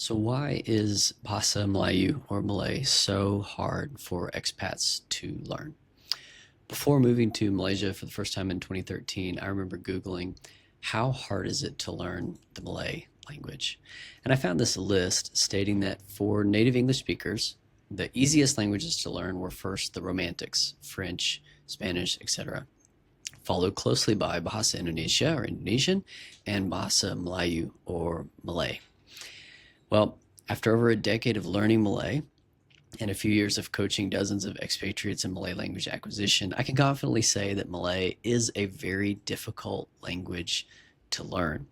So why is Bahasa Melayu or Malay so hard for expats to learn? Before moving to Malaysia for the first time in 2013, I remember Googling how hard is it to learn the Malay language? And I found this list stating that for native English speakers, the easiest languages to learn were first the Romantics, French, Spanish, etc., followed closely by Bahasa Indonesia or Indonesian and Bahasa Melayu or Malay. Well, after over a decade of learning Malay and a few years of coaching dozens of expatriates in Malay language acquisition, I can confidently say that Malay is a very difficult language to learn.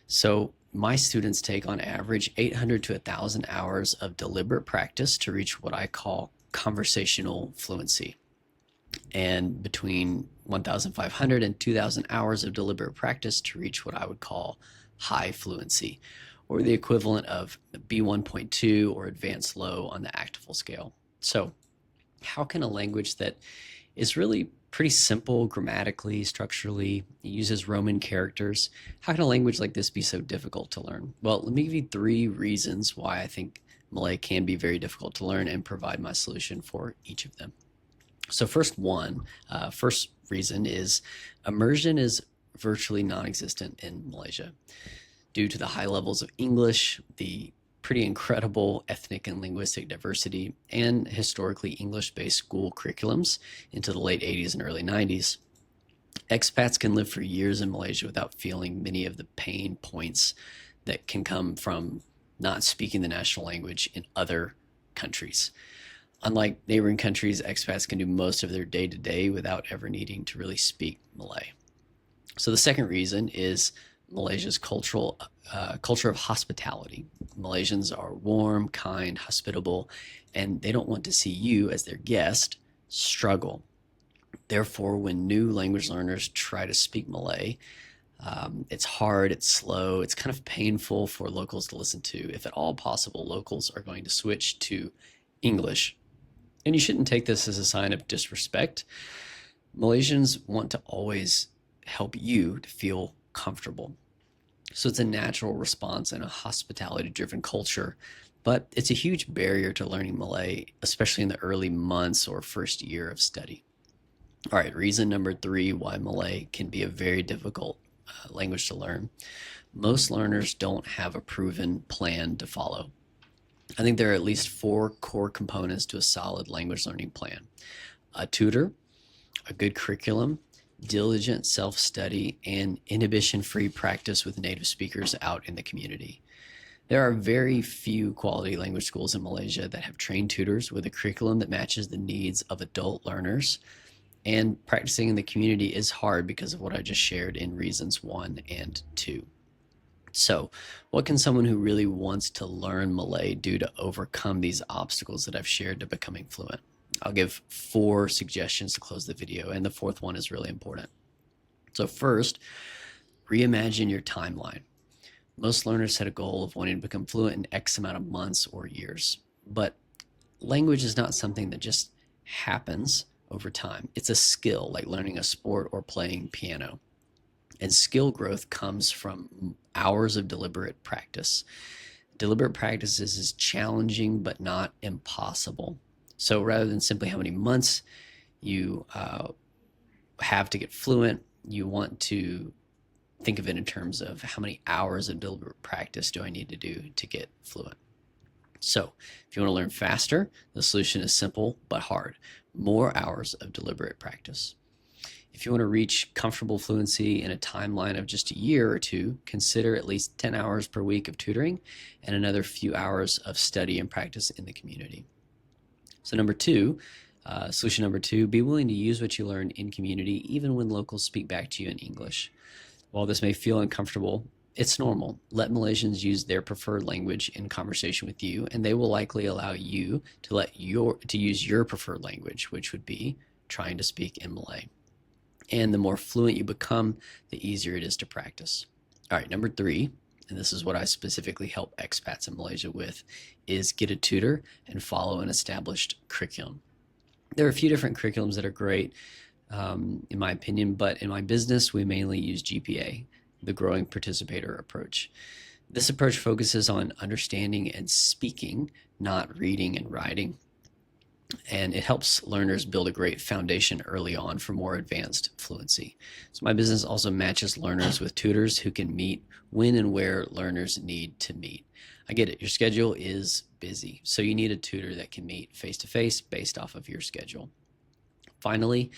So, my students take on average 800 to 1,000 hours of deliberate practice to reach what I call conversational fluency, and between 1,500 and 2,000 hours of deliberate practice to reach what I would call high fluency, or the equivalent of B1.2 or advanced low on the ACTFL scale. So, how can a language that is really pretty simple grammatically, structurally, uses Roman characters, how can a language like this be so difficult to learn? Well, let me give you three reasons why I think Malay can be very difficult to learn and provide my solution for each of them. So first reason is immersion is virtually non-existent in Malaysia due to the high levels of English, the pretty incredible ethnic and linguistic diversity, and historically English-based school curriculums into the late 80s and early 90s. Expats can live for years in Malaysia without feeling many of the pain points that can come from not speaking the national language in other countries. Unlike neighboring countries, expats can do most of their day-to-day without ever needing to really speak Malay. So the second reason is Malaysia's culture of hospitality. Malaysians are warm, kind, hospitable, and they don't want to see you as their guest struggle. Therefore, when new language learners try to speak Malay, it's hard, it's slow, it's kind of painful for locals to listen to. If at all possible, locals are going to switch to English. And you shouldn't take this as a sign of disrespect. Malaysians want to always help you to feel comfortable. So it's a natural response in a hospitality-driven culture, but it's a huge barrier to learning Malay, especially in the early months or first year of study. All right, reason number three why Malay can be a very difficult language to learn. Most learners don't have a proven plan to follow. I think there are at least four core components to a solid language learning plan: a tutor, a good curriculum, diligent self-study, and inhibition-free practice with native speakers out in the community. There are very few quality language schools in Malaysia that have trained tutors with a curriculum that matches the needs of adult learners, and practicing in the community is hard because of what I just shared in reasons one and two. So, what can someone who really wants to learn Malay do to overcome these obstacles that I've shared to becoming fluent? I'll give four suggestions to close the video, and the fourth one is really important. So first, reimagine your timeline. Most learners set a goal of wanting to become fluent in X amount of months or years, but language is not something that just happens over time. It's a skill, like learning a sport or playing piano. And skill growth comes from hours of deliberate practice. Deliberate practice is as challenging but not impossible. So rather than simply how many months you have to get fluent, you want to think of it in terms of how many hours of deliberate practice do I need to do to get fluent. So if you want to learn faster, the solution is simple but hard: more hours of deliberate practice. If you want to reach comfortable fluency in a timeline of just a year or two, consider at least 10 hours per week of tutoring and another few hours of study and practice in the community. So solution number two, be willing to use what you learn in community even when locals speak back to you in English. While this may feel uncomfortable, it's normal. Let Malaysians use their preferred language in conversation with you, and they will likely allow you to use your preferred language, which would be trying to speak in Malay. And the more fluent you become, the easier it is to practice. All right, number three, and this is what I specifically help expats in Malaysia with, is get a tutor and follow an established curriculum. There are a few different curriculums that are great, in my opinion, but in my business, we mainly use GPA, the growing participator approach. This approach focuses on understanding and speaking, not reading and writing, and it helps learners build a great foundation early on for more advanced fluency. So my business also matches learners with tutors who can meet when and where learners need to meet. I get it, your schedule is busy, so you need a tutor that can meet face to face based off of your schedule. Finally,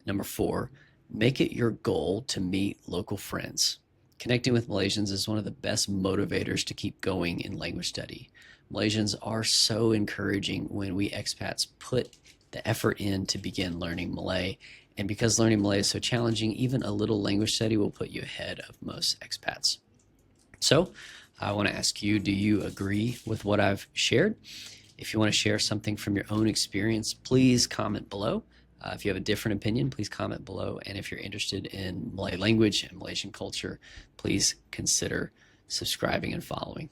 number 4, make it your goal to meet local friends. Connecting with Malaysians is one of the best motivators to keep going in language study. Malaysians are so encouraging when we expats put the effort in to begin learning Malay. And because learning Malay is so challenging, even a little language study will put you ahead of most expats. So I want to ask you, do you agree with what I've shared? If you want to share something from your own experience, please comment below. If you have a different opinion, please comment below. And if you're interested in Malay language and Malaysian culture, please consider subscribing and following.